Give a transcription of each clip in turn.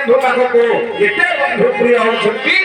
ବନ୍ଧୁ ପାଖକୁ ଏତେ ବନ୍ଧୁ ପ୍ରିୟ ହେଉଛନ୍ତି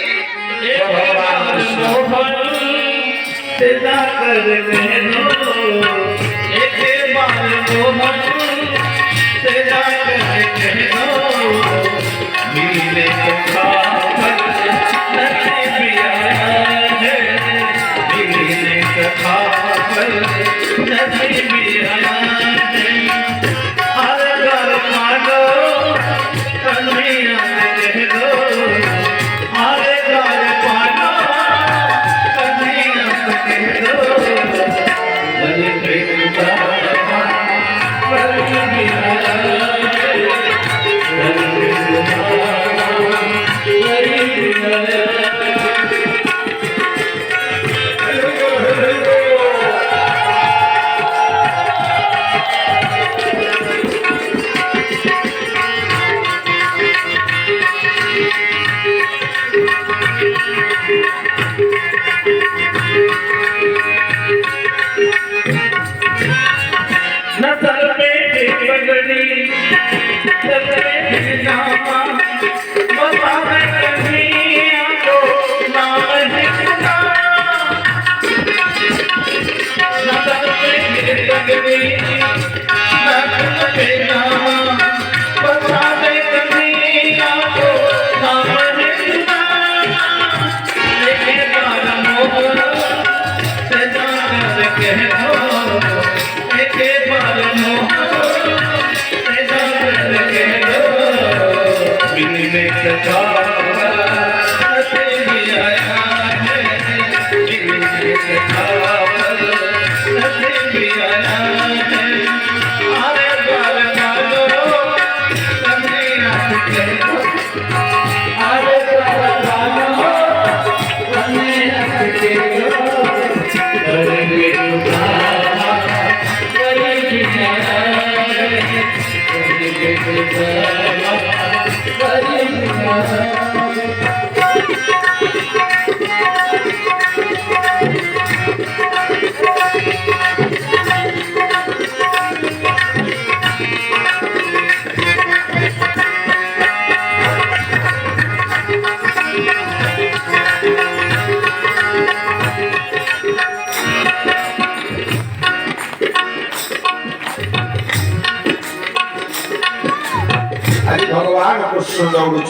भगवान कृष्ण दौड़ुंट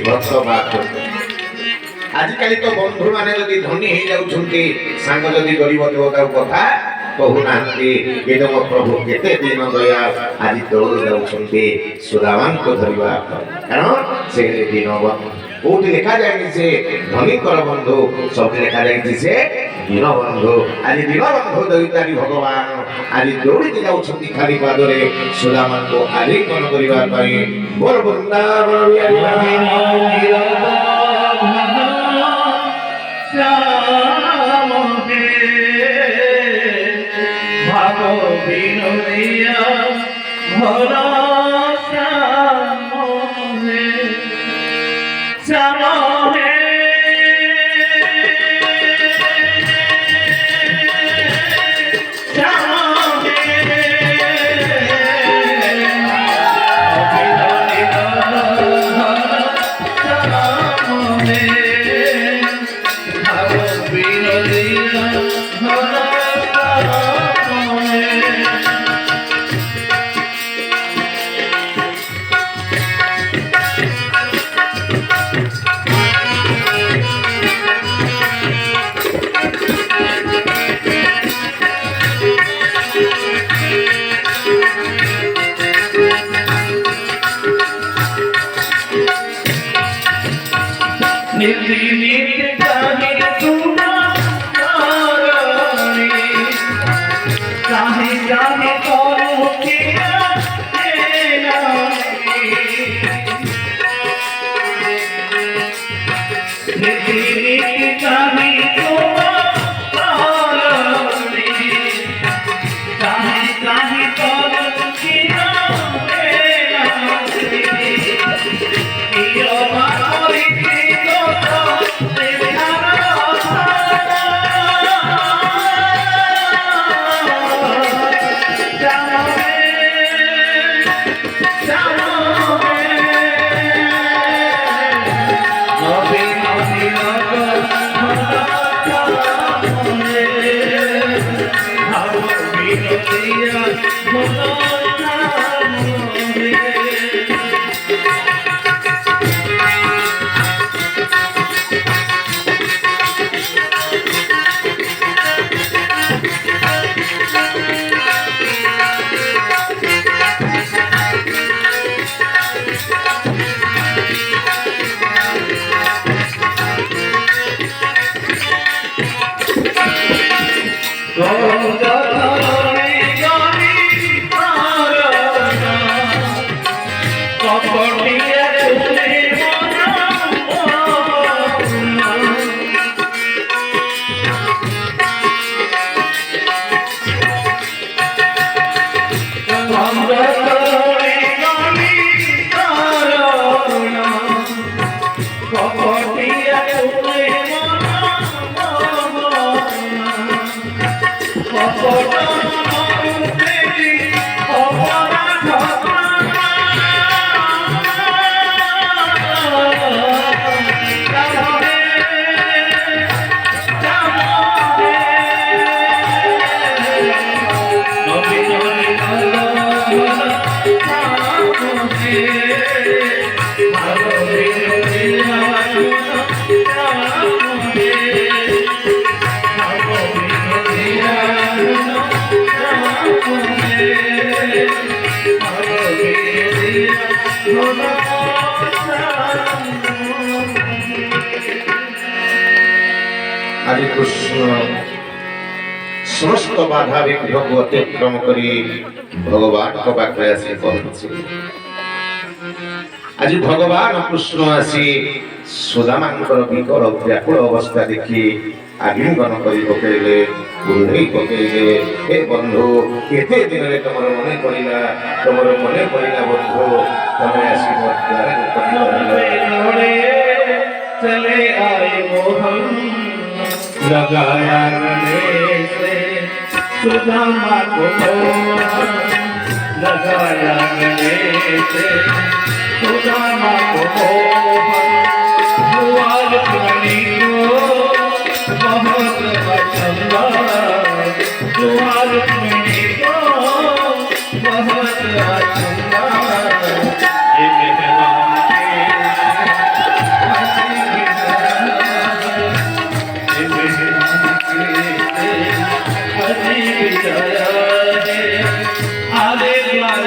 भक्त बात आजिकल तो बंधु मैंने जदि धनी हो जाऊँगी सांग जदि गरीब देवता कथा कहूना ये तो प्रभु केते दिन दया आज दौड़ जाऊँगी सुदामा को धरवा कारण से दिन कौटी लिखा जाए से धनी बंधु सब लिखा जाए से दिन बंधु आज दिन बंधु दैतारी भगवान आज दौड़ी जाऊँगी खाली पादरे सुदामा को आलिंगन करने बोल वृंदावन भाव विनोदिया भरा আদি কৃষ্ণ সমস্ত বাধা বিঘ্নକୁ অতিক্রম କରି ভগবানଙ୍କ ପାଖରେ ଆସି ପହଞ୍ଚିଲେ। ଆଜି ଭଗବାନ କୃଷ୍ଣ ଆସି ସୁଦାମାଙ୍କର ବିକଳ ବ୍ୟାକୁଳ ଅବସ୍ଥା ଦେଖି ଆଲିଙ୍ଗନ କରି ପକେଇଲେ, କୁଣ୍ଢେଇ ପକେଇଲେ। ହେ ବନ୍ଧୁ, କେତେ ଦିନରେ ତମର ମନେ ପଡ଼ିଲା, ତମର ମନେ ପଡ଼ିଲା ବନ୍ଧୁ, ତମେ ଆସି ମୋ ଦ୍ୱାରରେ ଉପସ୍ଥିତ ହେଲ। चले आए मोहन लगाया गले से सुदामा को मोहन लगाया गले से सुदामा को मोहन हुआ रुक्मिणी को बहुत अचंभा हुआ रुक्मिणी को बहुत अचंभा